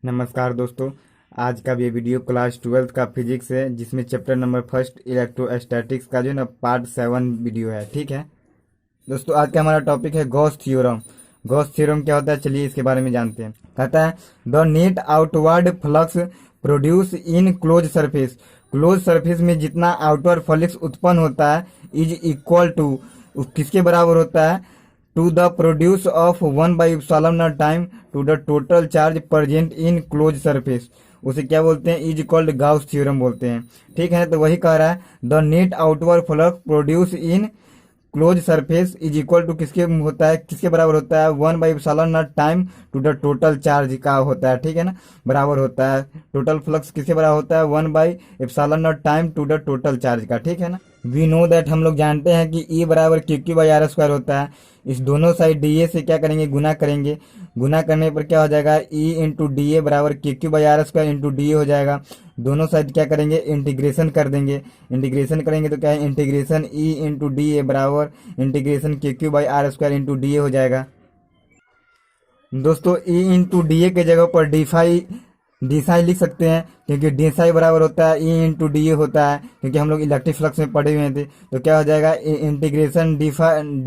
नमस्कार दोस्तों। आज का ये वीडियो क्लास 12th का फिजिक्स है, जिसमें चैप्टर नंबर फर्स्ट इलेक्ट्रोस्टैटिक्स का जो है ना पार्ट 7 वीडियो है। ठीक है दोस्तों, आज का हमारा टॉपिक है गॉस थ्योरम। गॉस थ्योरम क्या होता है, चलिए इसके बारे में जानते हैं। कहता है the net outward flux produce in close surface में जितना आउटवर्ड फ्लक्स उत्पन्न होता है इज इक्वल टू, किसके बराबर होता है, to the produce of 1/epsilon time to the total charge present in close surface. उसे क्या बोलते हैं, इज कॉल्ड गाउस थ्योरम बोलते हैं। ठीक है, तो वही कह रहा है the net outward flux produce in close surface is equal to किसके होता है, किसके बराबर होता है, 1/epsilon time to the total charge का होता है। ठीक है ना, बराबर होता है। टोटल फ्लक्स किसके बराबर होता है, 1/epsilon time to the total charge का। ठीक है ना, वी नो दैट, हम लोग जानते हैं कि E बराबर QQ/R² होता है। इस दोनों साइड DA से क्या करेंगे, गुना करेंगे। गुना करने पर क्या हो जाएगा, E इंटू DA बराबर QQ/R² इंटू DA हो जाएगा। दोनों साइड क्या करेंगे, इंटीग्रेशन कर देंगे। इंटीग्रेशन करेंगे तो क्या है, इंटीग्रेशन E इंटू DA बराबर इंटीग्रेशन QQ/R² इंटू DA हो जाएगा। दोस्तों E इंटू DA के जगह पर डी साई लिख सकते हैं, क्योंकि डी साई बराबर होता है E इंटू डी होता है, क्योंकि हम लोग इलेक्ट्रिक फ्लक्स में पढ़े हुए थे। तो क्या हो जाएगा, इंटीग्रेशन डी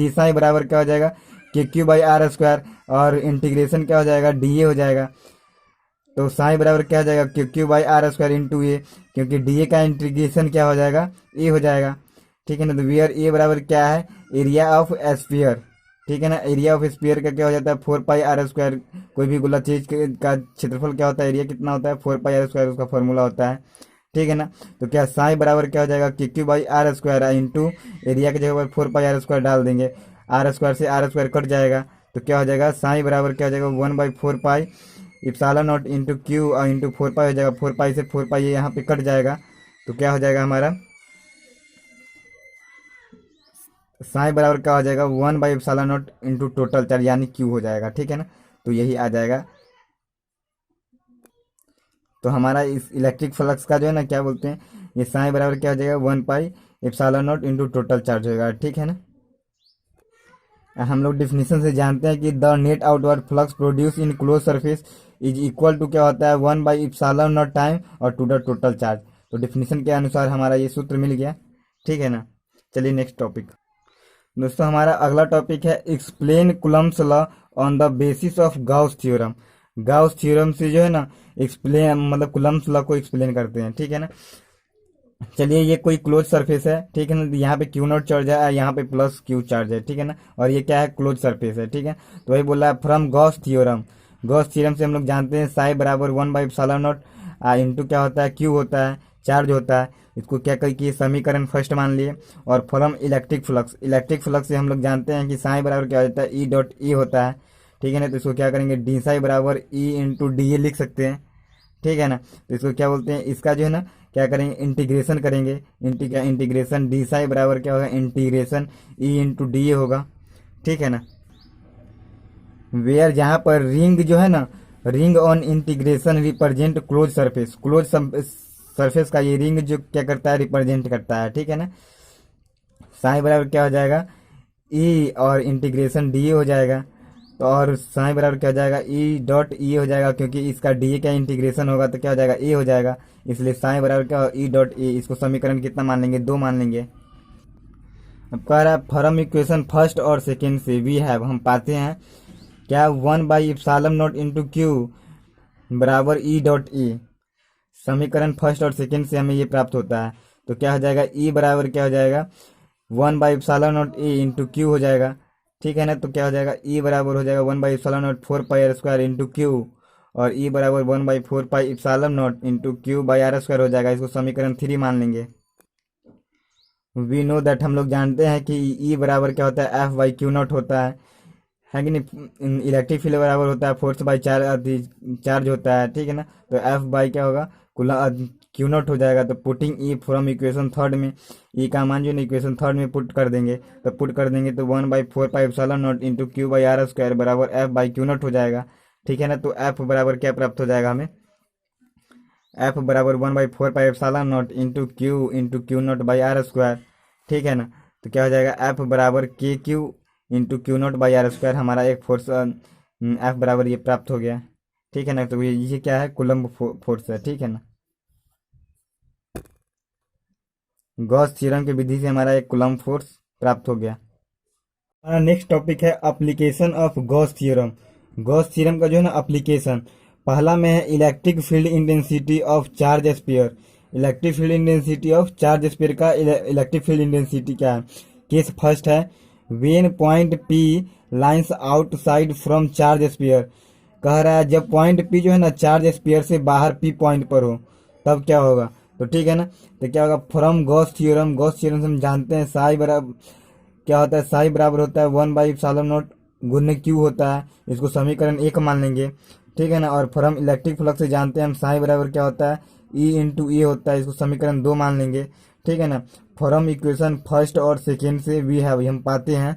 साई बराबर क्या हो जाएगा, QQ/R², और इंटीग्रेशन क्या हो जाएगा, DA हो जाएगा। तो साई बराबर क्या हो जाएगा, QQ/R² इंटू ए, क्योंकि DA का इंटीग्रेशन क्या हो जाएगा, ए हो जाएगा। ठीक है ना, तो वेयर ए बराबर क्या है, एरिया ऑफ स्फीयर। ठीक है ना, एरिया ऑफ स्फीयर का क्या हो जाता है, 4πr²। कोई भी गोला चीज का क्षेत्रफल क्या होता है, एरिया कितना होता है, 4πr², उसका फॉर्मूला होता है। ठीक है ना, तो क्या साई बराबर क्या हो जाएगा, QQ/R² इंटू एरिया की जगह पर 4πr² डाल देंगे। R² से R² कट जाएगा, तो क्या हो जाएगा, साई बराबर क्या हो जाएगा, 1/4π इंटू क्यू इंटू 4π हो जाएगा। 4π से 4π ये यहाँ पे कट जाएगा, तो क्या हो जाएगा हमारा साई बराबर क्या हो जाएगा, 1/epsilon इंटू टोटल चार्ज यानी क्यू हो जाएगा। ठीक है ना, तो यही आ जाएगा। तो हमारा इस इलेक्ट्रिक फ्लक्स का जो है ना क्या बोलते हैं, ये साई बराबर क्या हो जाएगा, 1π इंटू टोटल चार्ज होगा। ठीक है ना, हम लोग डिफिनीशन से जानते हैं कि the net outward flux produce in close surface is equal to क्या होता है, 1/epsilon टाइम और टू द टोटल चार्ज। तो डिफिनीशन के अनुसार हमारा ये सूत्र मिल गया। ठीक है ना, चलिए नेक्स्ट टॉपिक। दोस्तों हमारा अगला टॉपिक है explain Coulomb's law on the basis of Gauss theorem. Gauss theorem से जो है ना एक्सप्लेन, मतलब कूलम्ब्स लॉ को एक्सप्लेन करते हैं। ठीक है ना, चलिए ये कोई क्लोज सरफेस है। ठीक है ना, यहाँ पे Q0 चार्ज है, यहाँ पे प्लस Q चार्ज है। ठीक है ना, और ये क्या है, क्लोज सरफेस है। ठीक है, तो वही बोला है from Gauss theorem. Gauss theorem से हम लोग जानते हैं साई बराबर 1/epsilon इंटू क्या होता है, Q होता है, चार्ज होता है। इसको क्या कही कि समीकरण फर्स्ट मान लिए। और फ्रॉम इलेक्ट्रिक फ्लक्स से हम लोग जानते हैं कि साई बराबर क्या होता है, E.E होता है। ठीक है ना, तो इसको क्या करेंगे, डी साई बराबर E इंटू DA लिख सकते हैं। ठीक है ना, तो इसको क्या बोलते हैं, इसका जो है ना क्या करेंगे, इंटीग्रेशन करेंगे। इंटीग्रेशन डी साई बराबर क्या होगा, इंटीग्रेशन E इंटू DA होगा। ठीक है ना, वेयर जहां पर रिंग जो है ना, ring on integration represent close surface का ये रिंग जो क्या करता है, रिप्रेजेंट करता है। ठीक है ना, साई बराबर क्या हो जाएगा, E और इंटीग्रेशन DA हो जाएगा। तो और साई बराबर क्या हो जाएगा, E.E हो जाएगा, क्योंकि इसका DA का इंटीग्रेशन होगा तो क्या हो जाएगा, A हो जाएगा। इसलिए साई बराबर क्या हो, E.A। इसको समीकरण कितना मान लेंगे, 2 मान लेंगे। अब कह रहा है फॉर्म इक्वेशन फर्स्ट और सेकेंड से वी हैव, हम पाते हैं क्या, 1/epsilon इंटू क्यू बराबर E.A। समीकरण फर्स्ट और सेकेंड से हमें ये प्राप्त होता है। तो क्या हो जाएगा, E बराबर क्या हो जाएगा, 1/epsilon इंटू क्यू हो जाएगा। ठीक है ना, तो क्या हो जाएगा, E बराबर हो जाएगा 1/epsilon 4πr² इंटू क्यू, और E बराबर 1/4π इंटू Q/R² हो जाएगा। इसको समीकरण 3 मान लेंगे। वी नो दैट, हम लोग जानते हैं कि E बराबर क्या होता है, F/Q0 होता है कि नहीं। इलेक्ट्रिक फील्ड बराबर होता है फोर्स बाई चार्ज होता है। ठीक है ना, तो F क्या होगा, Q0 हो जाएगा। तो putting E from equation third में, E का मान जो है इक्वेशन थर्ड में पुट कर देंगे। तो पुट कर देंगे तो 1/4π इंटू Q/R² बराबर F/Q0 हो जाएगा। ठीक है ना, तो F बराबर क्या प्राप्त हो जाएगा हमें, F बराबर 1/4π इंटू Q/R²। ठीक है ना, तो क्या हो जाएगा, F बराबर KQ इंटू Q0/R²। हमारा एक फोर्स F बराबर ये प्राप्त हो गया। ठीक है ना। तो ये क्या है, कूलम्ब फोर्स है, ठीक है ना। गॉस थ्योरम की विधि से हमारा एक कूलम्ब फोर्स प्राप्त हो गया। हमारा नेक्स्ट टॉपिक है application of Gauss theorem. Gauss theorem का जो है ना एप्लीकेशन, पहला में है electric field intensity of charge sphere. Electric field intensity of charge sphere का इलेक्ट्रिक फील्ड इंटेंसिटी क्या है। केस फर्स्ट है when point P lines outside from charge sphere. कह रहा है जब पॉइंट पी जो है ना चार्ज स्फीयर से बाहर पी पॉइंट पर हो तब क्या होगा। तो ठीक है ना। तो क्या होगा, from Gauss theorem, Gauss theorem से हम जानते हैं साई बराबर क्या होता है, साई बराबर होता है 1/ε0 गुने क्यू होता है। इसको समीकरण एक मान लेंगे, ठीक है ना। और फ्रॉम इलेक्ट्रिक फ्लक्स से जानते हैं हम साई बराबर क्या होता है, E/E होता है। इसको समीकरण दो मान लेंगे, ठीक है ना। फ्रॉम इक्वेशन फर्स्ट और सेकेंड से वी हैव, हम पाते हैं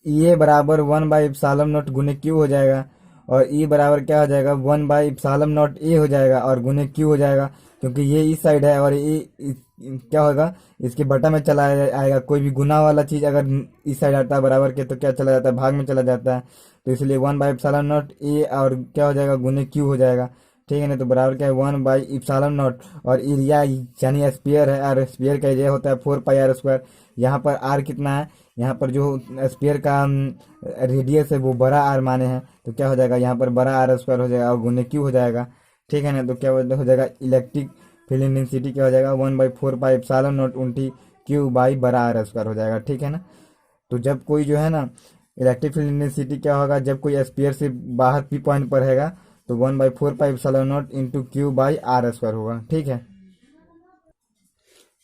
E बराबर 1/ε0 गुने क्यू हो जाएगा, और E बराबर क्या हो जाएगा 1/ε0 A हो जाएगा और गुने क्यू हो जाएगा, क्योंकि ये इस साइड है और ये क्या होगा, इसके बटा में चला आएगा। कोई भी गुना वाला चीज अगर इस साइड आता है बराबर के तो क्या चला जाता है, भाग में चला जाता है। तो इसलिए 1/ε0 A और क्या हो जाएगा गुने क्यू हो जाएगा, ठीक है ना। तो बराबर क्या है 1/ε0, और एरिया यानी स्फीयर है, और स्फीयर का एरिया होता है 4πr²। यहाँ पर आर कितना है, यहाँ पर जो स्फीयर का रेडियस है वो बड़ा आर माने हैं, तो क्या हो जाएगा यहाँ पर बड़ा r² हो जाएगा और गुने क्यू हो जाएगा, ठीक है ना। तो क्या हो जाएगा इलेक्ट्रिक फील्ड इंटेंसिटी क्या हो जाएगा 1/4πε0 क्यू बाई बड़ा r² हो जाएगा, ठीक है ना। तो जब कोई जो है ना इलेक्ट्रिक फील्ड इंटेंसिटी क्या होगा, जब कोई स्फीयर से बाहर पी पॉइंट पर रहेगा तो 1/4πε0 क्यू बाई r² होगा, ठीक है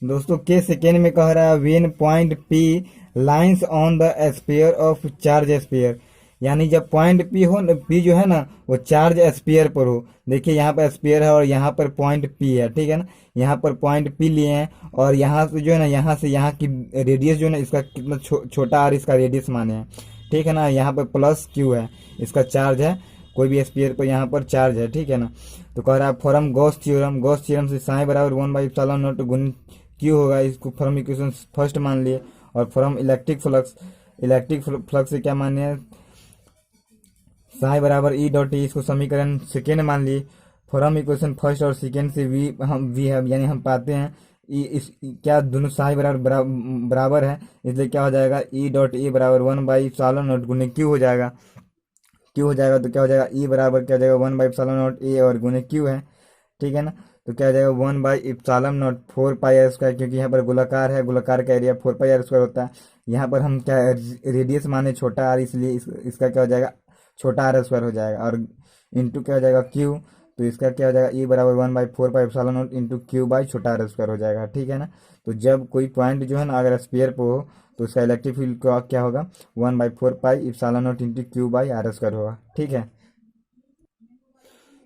दोस्तों। के सेकेंड में कह रहा है when point P lines on the sphere of charge sphere, यानी जब पॉइंट पी हो, पी जो है ना वो चार्ज स्फीयर पर हो। देखिए यहाँ पर स्फीयर है और यहाँ पर पॉइंट पी है, ठीक है ना। यहाँ पर पॉइंट पी लिए हैं और यहाँ से जो है ना, यहाँ से यहाँ की रेडियस जो है ना, इसका कितना छोटा आर इसका रेडियस माने हैं, ठीक है ना। यहाँ पर प्लस क्यू है, इसका चार्ज है, कोई भी स्फीयर पर यहाँ पर चार्ज है, ठीक है ना। तो कह रहा है from Gauss theorem, Gauss theorem से साई बराबर 1/ε0 गुण क्यू होगा। इसको फ्रॉम इक्वेशन फर्स्ट मान लिए, और from electric flux, electric flux से क्या माने हैं साई बराबर E.E, इसको समीकरण सेकेंड मान लिए। फ्रॉम इक्वेशन फर्स्ट और सेकेंड से वी हैव, यानी हम पाते हैं क्या दोनों साई बराबर है, इसलिए क्या हो जाएगा E.E बराबर 1/ε0 गुने क्यू हो जाएगा, क्यू हो जाएगा। तो क्या हो जाएगा E बराबर क्या हो जाएगा 1/ε0 A और गुने क्यू है, ठीक है ना। तो क्या हो जाएगा 1/ε0 4πr², क्योंकि यहाँ पर गोलाकार है, गोलाकार का एरिया 4πr² होता है। यहाँ पर हम क्या रेडियस माने छोटा आर, इसलिए इसका क्या हो जाएगा छोटा r² हो जाएगा, और इंटू क्या हो जाएगा क्यू। तो इसका क्या हो जाएगा E बराबर 1/4πε0 क्यू बाई छोटा r² हो जाएगा, ठीक है ना। तो जब कोई पॉइंट जो है ना अगर स्फीयर पे हो तो उसका इलेक्ट्रिक फील्ड क्या होगा 1/4πε0 क्यू बाई r² होगा, ठीक है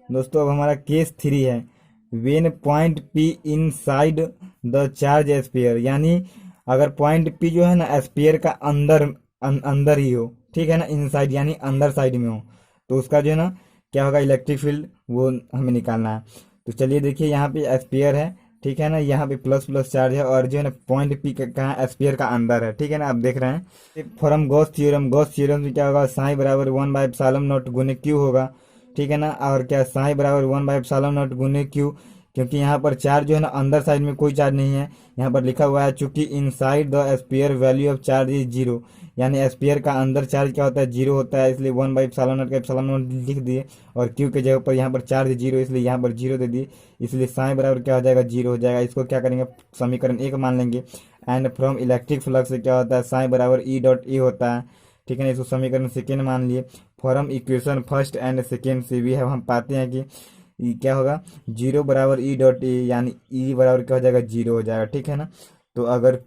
दोस्तों। अब हमारा केस 3 है when point P in side the charge sphere, यानी अगर पॉइंट पी जो है ना स्फीयर का अंदर ही हो, ठीक है ना, इनसाइड यानी अंदर साइड में हो, तो उसका जो है ना क्या होगा इलेक्ट्रिक फील्ड वो हमें निकालना है। तो चलिए देखिए यहाँ पे स्फीयर है, ठीक है ना, यहाँ पे प्लस प्लस चार्ज है, और जो है ना पॉइंट पी कहाँ स्फीयर का अंदर है, ठीक है ना। आप देख रहे हैं from Gauss theorem, Gauss theorem से क्या होगा साई बराबर 1/ε0 गुने क्यू होगा, ठीक है ना। और क्या साई बराबर 1/ε0 गुने क्यू, क्योंकि यहाँ पर चार्ज जो है ना अंदर साइड में कोई चार्ज नहीं है, यहाँ पर लिखा हुआ है चूंकि inside the sphere value of charge is 0, यानी स्फीयर का अंदर चार्ज क्या होता है 0 होता है, इसलिए 1/ε0 का ε0 लिख दिए, और क्यू के जगह पर यहाँ पर चार्ज 0 इसलिए यहाँ पर 0 दे दिए, इसलिए साई बराबर क्या हो जाएगा 0 हो जाएगा। इसको क्या करेंगे समीकरण एक मान लेंगे, एंड फ्रॉम इलेक्ट्रिक फ्लक्स से क्या होता है साई बराबर E.E होता है, ठीक है ना। इसको समीकरण सेकेंड मान लिए। From equation first and second से भी हम पाते हैं कि क्या होगा 0 बराबर E.E, यानी E बराबर क्या हो जाएगा 0 हो जाएगा, ठीक है ना। तो अगर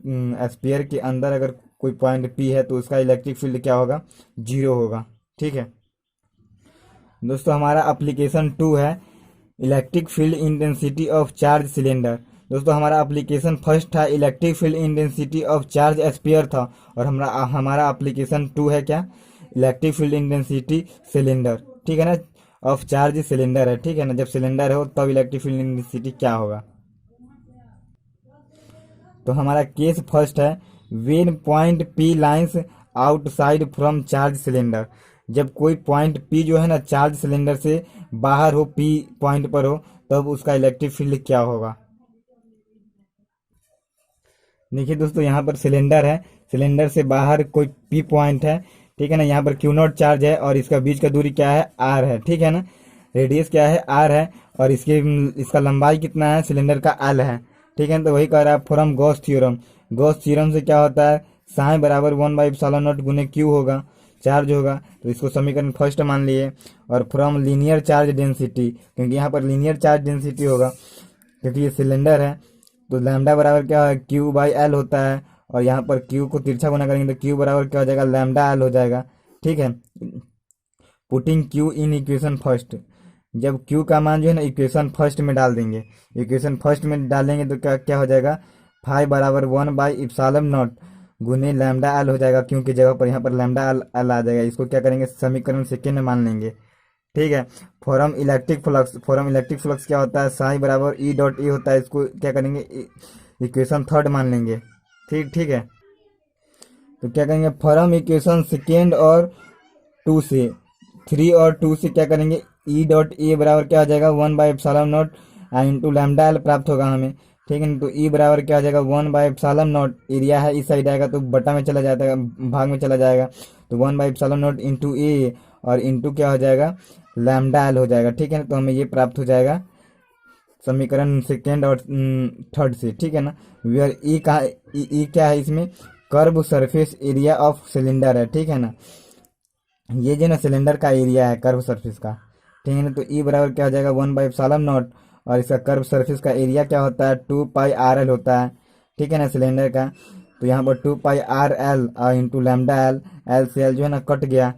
स्फीयर के अंदर अगर कोई पॉइंट P है तो उसका इलेक्ट्रिक फील्ड क्या होगा 0 होगा, ठीक है दोस्तों। हमारा एप्लीकेशन 2 है electric field intensity of charge cylinder. दोस्तों हमारा एप्लीकेशन फर्स्ट था electric field intensity of charge sphere था, और हमारा एप्लीकेशन 2 है क्या इलेक्ट्रिक फील्ड इंटेंसिटी सिलेंडर, ठीक है ना, ऑफ चार्ज सिलेंडर है, ठीक है ना। जब सिलेंडर हो तब इलेक्ट्रिक फील्ड इंटेंसिटी क्या होगा। तो हमारा केस फर्स्ट है when point P lines outside from charge cylinder, जब कोई पॉइंट P जो है ना चार्ज सिलेंडर से बाहर हो, P पॉइंट पर हो, तब उसका इलेक्ट्रिक फील्ड क्या होगा। देखिए दोस्तों, यहाँ पर सिलेंडर है, सिलेंडर से बाहर कोई P पॉइंट है, ठीक है ना। यहाँ पर Q0 चार्ज है और इसका बीच का दूरी क्या है, R है, ठीक है ना। रेडियस क्या है, R है, और इसका लंबाई कितना है, सिलेंडर का L है, ठीक है ना। तो वही कह रहा है from Gauss theorem. Gauss theorem से क्या होता है, साइन बराबर 1/ε0 गुने Q होगा, चार्ज होगा। तो इसको समीकरण फर्स्ट मान लिए। और फ्रॉम लीनियर चार्ज डेंसिटी, क्योंकि यहाँ पर लीनियर चार्ज डेंसिटी होगा, क्योंकि ये सिलेंडर है, तो लैम्डा बराबर क्या है, Q/L होता है। और यहाँ पर Q को तिरछा गुना करेंगे तो Q बराबर क्या हो जाएगा, लैम्डा L हो जाएगा, ठीक है। Putting Q in equation first, जब Q का मान जो है ना इक्वेशन फर्स्ट में डाल देंगे, इक्वेशन फर्स्ट में डालेंगे तो क्या क्या हो जाएगा, फाइव बराबर 1/ε0 गुने लैम्डा L हो जाएगा। Q की जगह पर यहाँ पर लैम्डा L आ जाएगा। इसको क्या करेंगे, समीकरण सेकेंड में मान लेंगे, ठीक है। From electric flux, from electric flux क्या होता है, साई बराबर E.E होता है। इसको क्या करेंगे, इक्वेशन थर्ड मान लेंगे, ठीक ठीक है। तो क्या करेंगे, फॉरम इक्वेशन सेकेंड और 2 से, 3 और 2 से क्या करेंगे, E.A बराबर क्या हो जाएगा, 1/ε0 इंटू लैम्डा L प्राप्त होगा हमें, ठीक है। तो E बराबर क्या हो जाएगा, 1/ε0, एरिया है इस साइड आएगा तो बटा में चला जाता है, भाग में चला जाएगा, तो 1/ε0 इंटू A, और इंटू क्या हो जाएगा, लैम्डा L हो जाएगा, ठीक है ना। तो हमें ये प्राप्त हो जाएगा समीकरण सेकेंड और थर्ड से, ठीक है ना। वेयर ई का ई क्या है, इसमें curve surface area of cylinder है, ठीक है ना। ये जो ना सिलेंडर का एरिया है कर्व सरफेस का, ठीक है ना। तो ई बराबर क्या हो जाएगा, 1/ε0, और इसका कर्व सरफेस का एरिया क्या होता है, 2πRL होता है, ठीक है ना, सिलेंडर का। तो यहाँ पर 2πRL into lambda L, L से L जो है ना कट गया,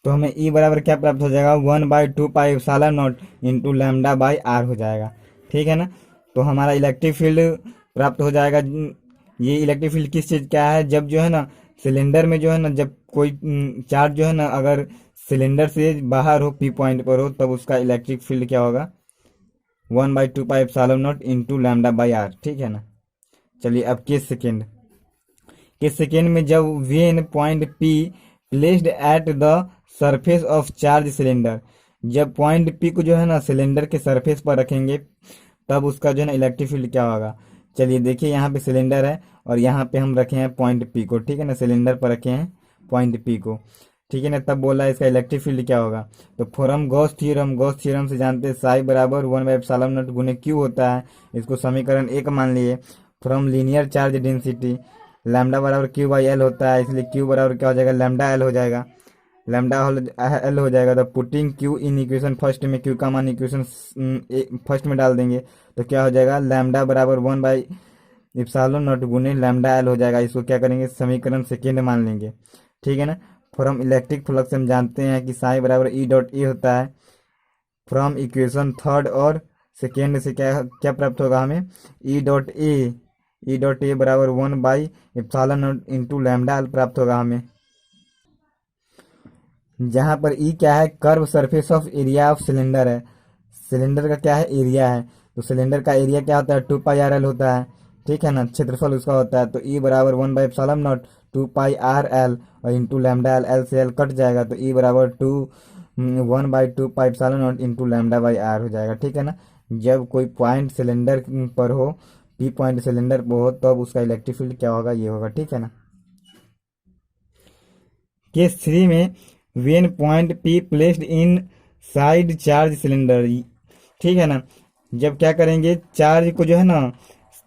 तो हमें E बराबर क्या प्राप्त हो जाएगा, 1/2πε0 इंटू λ/R हो जाएगा, ठीक है ना। तो हमारा इलेक्ट्रिक फील्ड प्राप्त हो जाएगा। ये इलेक्ट्रिक फील्ड किस चीज़ क्या है, जब जो है ना सिलेंडर में जो है ना, जब कोई चार्ज जो है ना अगर सिलेंडर से बाहर हो, P पॉइंट पर हो, तब उसका इलेक्ट्रिक फील्ड क्या होगा, 1/2πε0 इंटू λ/R, ठीक है ना। चलिए अब केस सेकेंड में जब when point P placed at the surface of charge cylinder, जब पॉइंट P को जो है ना सिलेंडर के सरफेस पर रखेंगे, तब उसका जो है ना इलेक्ट्रिक फील्ड क्या होगा। चलिए देखिए, यहाँ पे सिलेंडर है और यहाँ पे हम रखे हैं पॉइंट P को, ठीक है ना, सिलेंडर पर रखे हैं पॉइंट P को, ठीक है ना। तब बोला है इसका इलेक्ट्रिक फील्ड क्या होगा। तो from Gauss theorem, Gauss theorem से जानते हैं साई बराबर 1/ε0 गुने Q होता है। इसको समीकरण एक मान लिए। From linear charge density, lambda बराबर Q/L होता है, इसलिए Q बराबर क्या हो जाएगा, लैम्डा L हो जाएगा, लैम्डा L हो जाएगा। तो putting Q in equation first में, Q का मान इक्वेशन फर्स्ट में डाल देंगे, तो क्या हो जाएगा, लैम्डा बराबर 1/ε0 गुने लैम्डा L हो जाएगा। इसको क्या करेंगे, समीकरण सेकेंड मान लेंगे, ठीक है ना। फ्रॉम इलेक्ट्रिक फ्लक्स हम जानते हैं कि साई बराबर E.A होता है। फ्रॉम इक्वेशन थर्ड और सेकेंड से क्या क्या प्राप्त होगा हमें, E.A बराबर 1/ε0 इंटू लैम्डा L प्राप्त होगा हमें, जहां पर E क्या है, curve surface of area of cylinder है, सिलेंडर का क्या है, एरिया है। तो सिलेंडर का एरिया क्या होता है, 2πRL होता है, ठीक है ना, क्षेत्रफल उसका होता है। तो E बराबर 1/ε0 2πRL और इंटू लैम्डा L, L से L कट जाएगा, तो E बराबर 1/2πε0 इंटू λ/R हो जाएगा, ठीक है ना। जब कोई पॉइंट सिलेंडर पर हो, P पॉइंट सिलेंडर पर हो, तब उसका इलेक्ट्रिक फील्ड क्या होगा, ये होगा, ठीक है ना। केस 3 में when point P placed in side charge cylinder, ठीक है ना। जब क्या करेंगे, चार्ज को जो है ना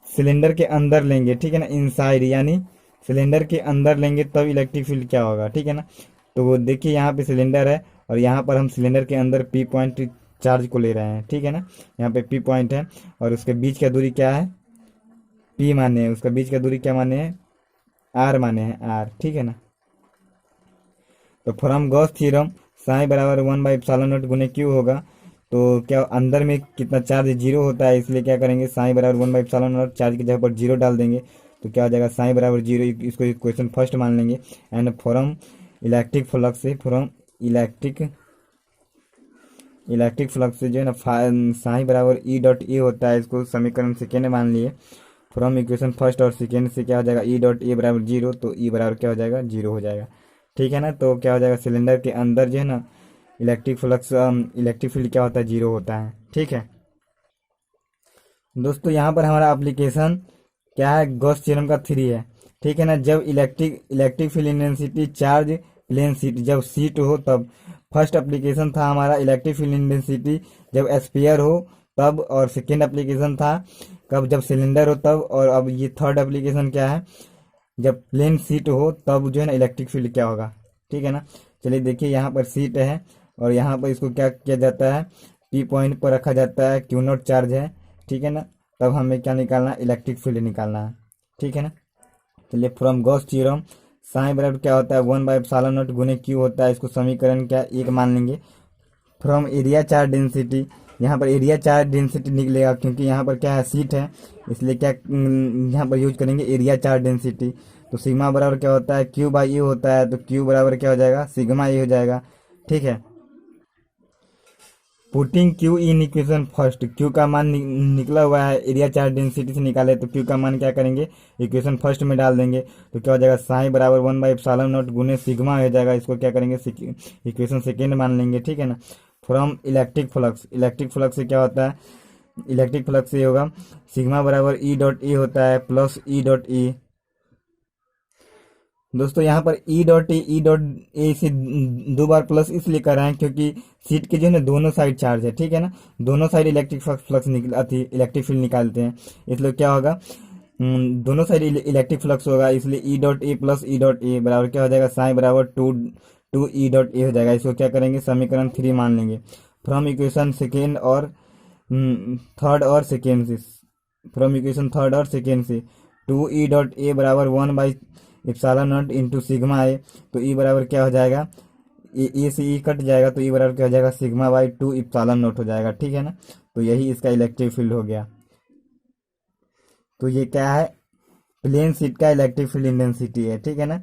सिलेंडर के अंदर लेंगे, ठीक है ना, इनसाइड यानी सिलेंडर के अंदर लेंगे, तब इलेक्ट्रिक फील्ड क्या होगा, ठीक है ना। तो वो देखिए, यहाँ पे सिलेंडर है और यहाँ पर हम सिलेंडर के अंदर P पॉइंट चार्ज को ले रहे हैं, ठीक है ना। यहाँ पे P पॉइंट है और उसके बीच का दूरी क्या है, P माने हैं, उसका बीच का दूरी क्या माने हैं, R माने हैं, R, ठीक है ना। तो फ्रॉम गॉस थ्योरम साई बराबर 1/ε0 गुने Q होगा। तो क्या अंदर में कितना चार्ज, जीरो होता है, इसलिए क्या करेंगे, साई बराबर 1/ε0, चार्ज की जगह पर जीरो डाल देंगे, तो क्या हो जाएगा, साई बराबर जीरो। इसको इक्वेशन फर्स्ट मान लेंगे। एंड फ्रॉम इलेक्ट्रिक फ्लक्स से, फ्रॉम इलेक्ट्रिक फ्लक्स से जो है ना साई बराबर E.A होता है, इसको समीकरण सेकेंड मान लिए। फ्रॉम इक्वेशन फर्स्ट और सेकेंड से क्या हो जाएगा, E.A बराबर जीरो, तो E बराबर क्या हो जाएगा, जीरो हो जाएगा, ठीक है ना। तो क्या हो जाएगा, सिलेंडर के अंदर जो है ना इलेक्ट्रिक फील्ड क्या होता है, जीरो होता है। ठीक है दोस्तों, यहाँ पर हमारा एप्लीकेशन क्या है, गॉस थ्योरम का 3 है। ठीक है ना। जब electric field intensity charge plane sheet, जब शीट हो तब। फर्स्ट एप्लीकेशन था हमारा इलेक्ट्रिक फील्ड इंटेंसिटी जब एस्फीयर हो तब, और सेकेंड एप्लीकेशन था कब, जब सिलेंडर हो तब। और अब ये थर्ड एप्लीकेशन क्या है, जब प्लेन शीट हो तब जो है ना इलेक्ट्रिक फील्ड क्या होगा। ठीक है ना। चलिए देखिए, यहाँ पर शीट है और यहाँ पर इसको क्या किया जाता है, पी पॉइंट पर रखा जाता है, क्यू नॉट चार्ज है। ठीक है ना। तब हमें क्या निकालना है, इलेक्ट्रिक फील्ड निकालना है। ठीक है ना। चलिए, फ्रॉम गॉस थ्योरम साइन बराबर क्या होता है, 1/ε0 गुने क्यू होता है। इसको समीकरण क्या एक मान लेंगे। फ्रॉम एरिया चार्ज डेंसिटी, यहाँ पर एरिया चार्ज डेंसिटी निकलेगा क्योंकि यहाँ पर क्या है, सीट है, इसलिए क्या यहाँ पर यूज करेंगे एरिया चार्ज डेंसिटी। तो सिग्मा बराबर क्या होता है, क्यू बाई ए होता है, तो क्यू बराबर क्या हो जाएगा, सिग्मा ए हो जाएगा। ठीक है। Putting Q in equation first, Q का मान निकला हुआ है, एरिया चार्ज डेंसिटी से निकाले, तो क्यू का मान क्या करेंगे, इक्वेशन फर्स्ट में डाल देंगे। तो क्या हो जाएगा, साई बराबर 1/ε0 गुने सिग्मा हो जाएगा। इसको क्या करेंगे, इक्वेशन सेकेंड मान लेंगे। ठीक है ना। From electric flux, electric flux से क्या होता है, इलेक्ट्रिक फ्लक्स से होगा सिग्मा बराबर ई डॉट ए होता है प्लस ई डॉट ए। दोस्तों यहाँ पर ई डॉट ए से 2 बार प्लस इसलिए कर रहे हैं क्योंकि सीट के जो है ना दोनों साइड चार्ज है। ठीक है ना। दोनों side electric flux electric field निकालते हैं, इसलिए क्या होगा, दोनों साइड इलेक्ट्रिक फ्लक्स होगा, इसलिए E dot A plus E dot A बराबर क्या हो जाएगा, साइन बराबर टू ई डॉट ए हो जाएगा। इसको क्या करेंगे, समीकरण 3 मान लेंगे। फ्रॉम इक्वेशन सेकेंड और थर्ड और सेकेंड से, फ्रॉम इक्वेशन थर्ड और सेकेंड से 2 ई डॉट ए बराबर 1/ε0 इंटू सिग्मा ए। तो ई बराबर क्या हो जाएगा, ए से ई कट जाएगा, तो ई बराबर क्या हो जाएगा, सिग्मा बाई 2ε0 हो जाएगा। ठीक है ना। तो यही इसका इलेक्ट्रिक फील्ड हो गया। तो ये क्या है, प्लेन शीट का इलेक्ट्रिक फील्ड इंटेंसिटी है। ठीक है ना।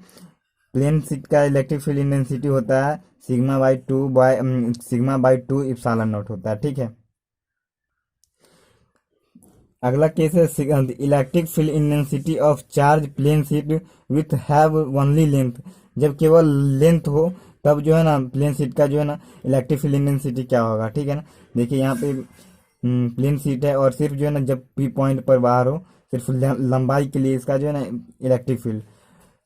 प्लेन शीट का इलेक्ट्रिक फील्ड इंटेंसिटी होता है सिग्मा बाई 2ε0 होता है। ठीक है। अगला केस है electric field intensity of charge plane sheet with have only length, जब केवल लेंथ हो तब जो है ना प्लेन शीट का जो है ना इलेक्ट्रिक फील्ड इंटेंसिटी क्या होगा। ठीक है ना। देखिए यहाँ पे प्लेन शीट है और सिर्फ जो है ना जब पी पॉइंट पर बाहर हो, सिर्फ लंबाई के लिए इसका जो है ना इलेक्ट्रिक फील्ड,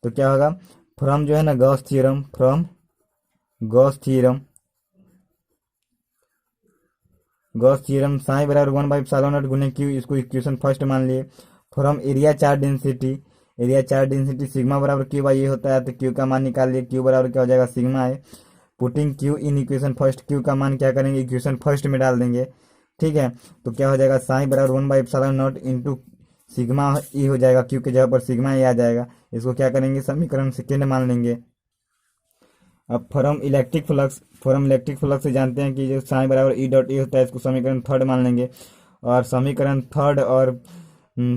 तो क्या होगा, फ्रॉम जो है ना Gauss theorem, from Gauss theorem, Gauss theorem sine बराबर 1/ε0 गुने क्यू, इसको इक्वेशन फर्स्ट मान लिए। From area charge density, area charge density sigma बराबर क्यू बाई ए होता है, तो क्यू का मान निकाल लिए, क्यू बराबर क्या हो जाएगा, सिग्मा है। Putting Q in equation first, Q का मान क्या करेंगे, इक्वेशन फर्स्ट में डाल देंगे। ठीक है। तो क्या हो जाएगा, साइन बराबर 1/ε0 इंटू सिग्मा ई हो जाएगा, क्यू के जगह पर सिग्मा ई आ जाएगा। इसको क्या करेंगे, समीकरण सेकेंड मान लेंगे। अब फॉरम इलेक्ट्रिक फ्लक्स से जानते हैं कि जो साइन बराबर ई डॉट ए होता है, इसको समीकरण थर्ड मान लेंगे। और समीकरण थर्ड और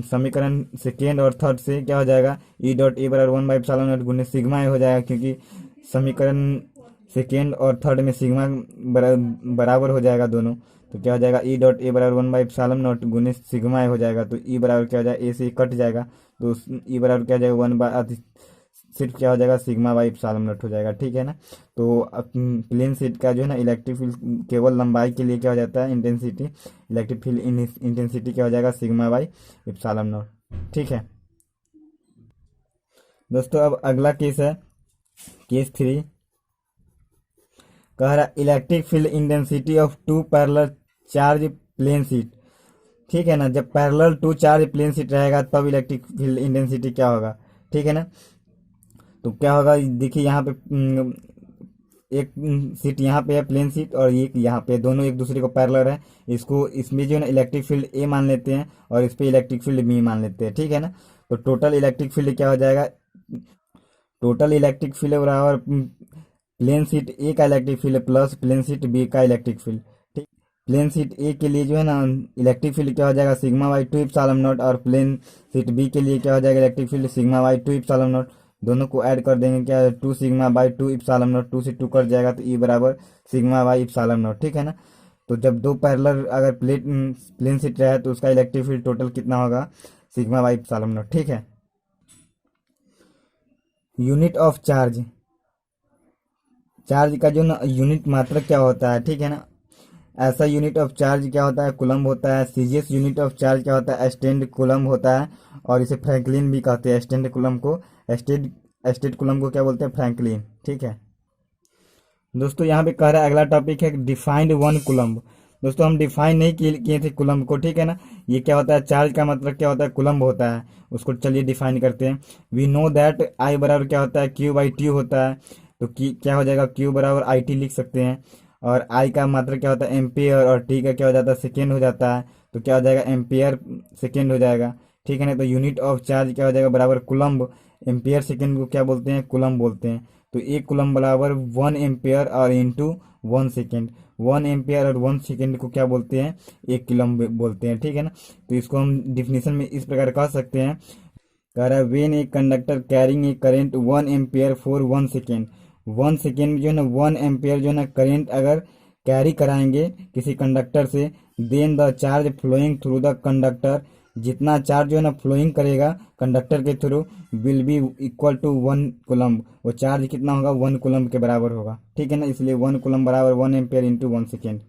समीकरण सेकेंड और थर्ड से क्या हो जाएगा, ई डॉट ए बराबर 1/ε0 गुने सिग्मा ए हो जाएगा, क्योंकि समीकरण सेकेंड और थर्ड में सिग्मा बराबर हो जाएगा दोनों। तो क्या हो जाएगा, ई डॉट ए बराबर 1/ε0 गुने सिग्मा ए हो जाएगा। तो ई बराबर क्या हो जाएगा, ए से कट जाएगा, तो ई बराबर क्या हो जाएगा, सिर्फ क्या हो जाएगा, सिग्मा बाई ε0 हो जाएगा। ठीक है ना। तो प्लेन शीट का जो है ना इलेक्ट्रिक फील्ड केवल लंबाई के लिए क्या हो जाता है, इंटेंसिटी, इलेक्ट्रिक फील्ड इंटेंसिटी क्या हो जाएगा, सिग्मा बाई ε0। ठीक है दोस्तों, अब अगला केस है केस 3, कह रहा electric field intensity of 2 parallel charge plane sheet. ठीक है ना। जब पैरेलल 2 चार्ज प्लेन शीट रहेगा तब इलेक्ट्रिक फील्ड इंटेंसिटी क्या होगा। ठीक है ना। तो क्या होगा, देखिए यहाँ पे एक सीट यहाँ पे है प्लेन सीट और एक यहाँ पे, दोनों एक दूसरे को पैरेलल है। इसको इसमें जो है ना इलेक्ट्रिक फील्ड ए मान लेते हैं और इस पे इलेक्ट्रिक फील्ड बी मान लेते हैं। ठीक है ना। तो टोटल इलेक्ट्रिक फील्ड क्या हो जाएगा, टोटल इलेक्ट्रिक फील्ड बराबर प्लेन सीट ए का electric field plus plane sheet B का इलेक्ट्रिक फील्ड। ठीक। प्लेन सीट ए के लिए जो है ना इलेक्ट्रिक फील्ड क्या हो जाएगा, सिग्मा बाई 2ε0, और प्लेन सीट बी के लिए क्या हो जाएगा, इलेक्ट्रिक फील्ड सिग्मा बाई 2ε0। दोनों को ऐड कर देंगे, क्या 2 सिग्मा बाई 2ε0, 2 से 2 कट जाएगा, तो ई बराबर सिग्मा बाई ε0। ठीक है ना। तो जब दो पैरेलल अगर प्लेन सीट रहे तो उसका इलेक्ट्रिक फील्ड टोटल कितना होगा, सिग्मा बाई ε0। ठीक है। यूनिट ऑफ चार्ज, चार्ज का जो ना यूनिट मात्रक क्या होता है, ठीक है ना। ऐसा यूनिट ऑफ चार्ज क्या होता है, कूलम्ब होता है। सीजीएस यूनिट ऑफ चार्ज क्या होता है, स्टैंड कूलम्ब होता है। और इसे फ्रैंकलिन भी कहते हैं, स्टैंड कूलम्ब को। स्टेट स्टेट कूलम्ब को क्या बोलते हैं, फ्रैंकलिन, ठीक है। दोस्तों यहाँ पे कह रहा है अगला टॉपिक है डिफाइंड वन कूलम्ब। दोस्तों हम डिफाइन नहीं किए थे कूलम्ब को, ठीक है ना। ये क्या होता है, चार्ज का मतलब क्या होता है, कूलम्ब होता है। उसको चलिए डिफाइन करते हैं। वी नो दैट आई बराबर क्या होता है, क्यू बाई टी होता है। तो क्या हो जाएगा, क्यू बराबर आई टी लिख सकते हैं। और आई का मात्रा क्या होता है, एम्पियर, और टी का क्या हो जाता है, सेकेंड हो जाता है। तो क्या हो जाएगा, एम्पियर सेकेंड हो जाएगा, ठीक है ना। तो यूनिट ऑफ चार्ज क्या हो जाएगा, बराबर कूलम्ब। एम्पियर सेकेंड को क्या बोलते हैं, कूलम्ब बोलते हैं। तो एक कूलम्ब बराबर 1 एम्पियर और इंटू 1 सेकेंड। 1 एम्पियर और 1 सेकेंड को क्या बोलते हैं, एक कूलम्ब बोलते हैं, ठीक है ना। तो इसको हम डिफिनेशन में इस प्रकार कह सकते हैं। कह रहा है when a conductor carrying a current 1 ampere for 1 second. 1 second में जो है ना 1 एम्पियर जो है ना करेंट अगर कैरी कराएंगे किसी कंडक्टर से, then the charge flowing through the conductor, जितना चार्ज जो है ना फ्लोइंग करेगा कंडक्टर के through, will be equal to 1 coulomb. वो चार्ज कितना होगा, 1 कूलम्ब के बराबर होगा, ठीक है ना। इसलिए 1 कूलम्ब बराबर 1 एम्पियर इंटू 1 सेकेंड,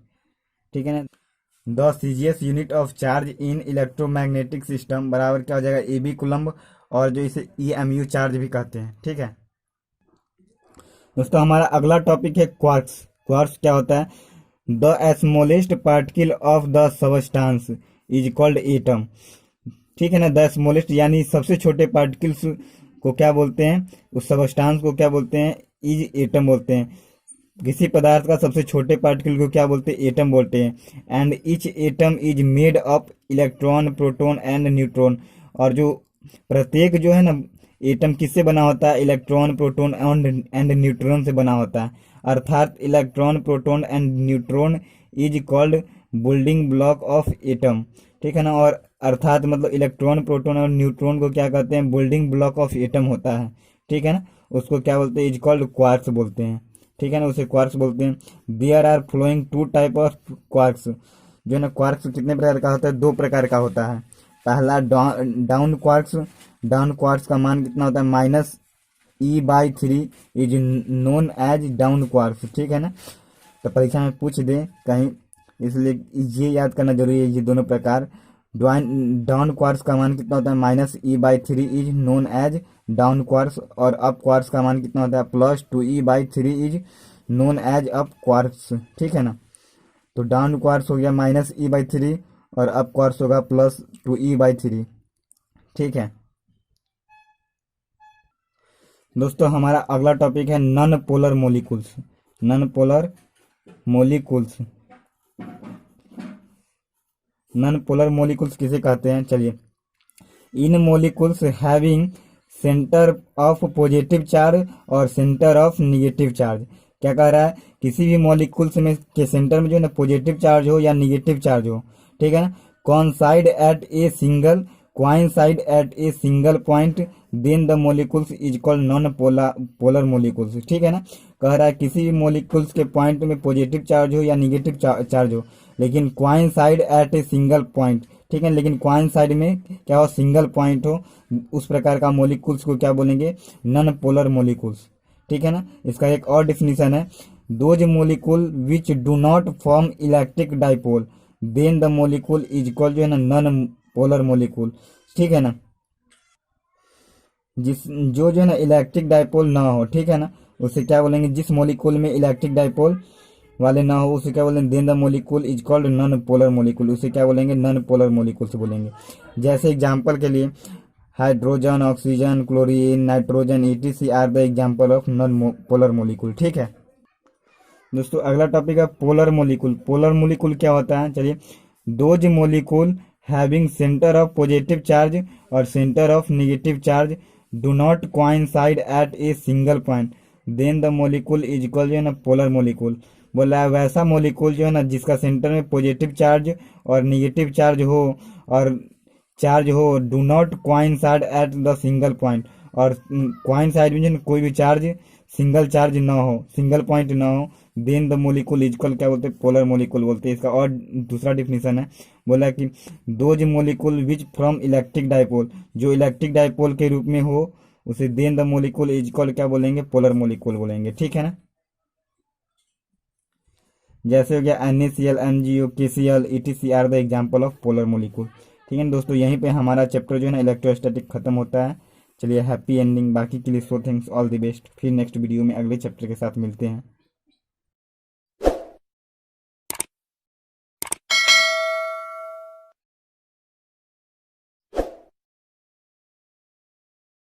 ठीक है ना। The CGS unit of charge in electromagnetic system बराबर क्या हो जाएगा, ए बी कूलम्ब। और जो इसे ईएमयू चार्ज भी कहते हैं, ठीक है। दोस्तों हमारा अगला टॉपिक है क्वार्क्स। क्वार्क्स क्या होता है, the smallest particle of the substance is called atom, ठीक है ना। द स्मॉलेस्ट यानी सबसे छोटे पार्टिकल्स को क्या बोलते हैं, उस सबस्टांस को क्या बोलते हैं, इज एटम बोलते हैं। किसी पदार्थ का सबसे छोटे पार्टिकल को क्या बोलते हैं, एटम बोलते हैं। And each atom is made of electron, proton and neutron. और जो प्रत्येक जो है ना एटम किससे बना होता है, इलेक्ट्रॉन, प्रोटॉन एंड न्यूट्रॉन से बना होता है। अर्थात electron, proton and neutron is called building block of atom, ठीक है ना। और अर्थात मतलब इलेक्ट्रॉन, प्रोटॉन और न्यूट्रॉन को क्या कहते हैं, बिल्डिंग ब्लॉक ऑफ एटम होता है, ठीक है ना। उसको क्या बोलते हैं, इज कॉल्ड क्वार्क्स बोलते हैं, ठीक है ना। उसे क्वार्क्स बोलते हैं। There are flowing two type of quarks. जो है ना क्वार्क्स कितने प्रकार का होता है, 2 प्रकार का होता है। पहला डाउन क्वार्क्स। डाउन क्वार्क्स का मान कितना होता है, -e/3 is known as down quarks, ठीक है ना। तो परीक्षा में पूछ दे कहीं, इसलिए ये याद करना जरूरी है, ये दोनों प्रकार। डाउन क्वार्क्स का मान कितना होता है, -e/3 is known as down quarks. और अप क्वार्क्स का मान कितना होता है, +2e/3 is known as up quarks, ठीक है ना। तो डाउन क्वार्क्स हो गया -e/3 और अप क्वार्क्स होगा +2e/3, ठीक है। दोस्तों हमारा अगला टॉपिक है non polar molecules. Non polar molecules. Non polar molecules किसे कहते हैं, चलिए। In molecules having centre of positive charge और सेंटर ऑफ निगेटिव चार्ज। क्या कह रहा है, किसी भी मॉलिक्यूल्स में के सेंटर में जो है ना पॉजिटिव चार्ज हो या निगेटिव चार्ज हो, ठीक है ना। Coincide at a single coincide at a single point, then the molecules is called non polar molecules, ठीक है ना। कह रहा है किसी भी मोलिकुल्स के पॉइंट में पॉजिटिव चार्ज हो या निगेटिव चार्ज हो, लेकिन coincide at a single point, ठीक है। लेकिन coincide में क्या हो, सिंगल पॉइंट हो, उस प्रकार का मोलिकुल्स को क्या बोलेंगे, नॉन पोलर मोलिकुल्स, ठीक है ना। इसका एक और डिफिनीशन है, those molecule which do not form electric dipole, then the molecule is called, जो है ना नॉन पोलर मोलिकुल, ठीक है ना। जो है ना इलेक्ट्रिक डाइपोल ना हो, ठीक है ना, उसे क्या बोलेंगे, जिस मोलिकुल में इलेक्ट्रिक डाइपोल वाले ना हो उसे क्या बोलेंगे, then the molecule is called non polar molecule, उसे क्या बोलेंगे, नॉन पोलर मोलिकुल से बोलेंगे। जैसे एग्जांपल के लिए hydrogen, oxygen, chlorine, nitrogen etc are the example of non polar molecule, ठीक है। दोस्तों अगला टॉपिक है पोलर मोलिकुल। पोलर मोलिकुल क्या होता है, चलिए। Those molecule having centre of positive charge और centre of negative charge do not coincide at a single point, then the molecule is equal, जो है ना पोलर मोलिकुल। बोला है वैसा मोलिकुल जो है ना जिसका सेंटर में पॉजिटिव चार्ज और निगेटिव चार्ज हो और चार्ज हो, do not coincide at the single point. और coincide में जो है कोई भी चार्ज सिंगल चार्ज ना हो, सिंगल पॉइंट ना हो, देन द मोलिकुल इजकल क्या बोलते हैं, पोलर मोलिकुल बोलते हैं। इसका और दूसरा डिफिनीशन है, बोला कि those molecule which from electric dipole, जो इलेक्ट्रिक डाइपोल के रूप में हो उसे देन द मोलिकुल इजकल क्या बोलेंगे, पोलर मोलिकुल बोलेंगे, ठीक है ना। जैसे हो गया NaCl, MgO, KCl, EtCl the example of polar molecule. ठीक है ना दोस्तों, यहीं पे हमारा चैप्टर जो है ना इलेक्ट्रोस्टैटिक खत्म होता है। चलिए हैप्पी एंडिंग, बाकी के लिए so thanks, all the best. फिर नेक्स्ट वीडियो में अगले चैप्टर के साथ मिलते हैं।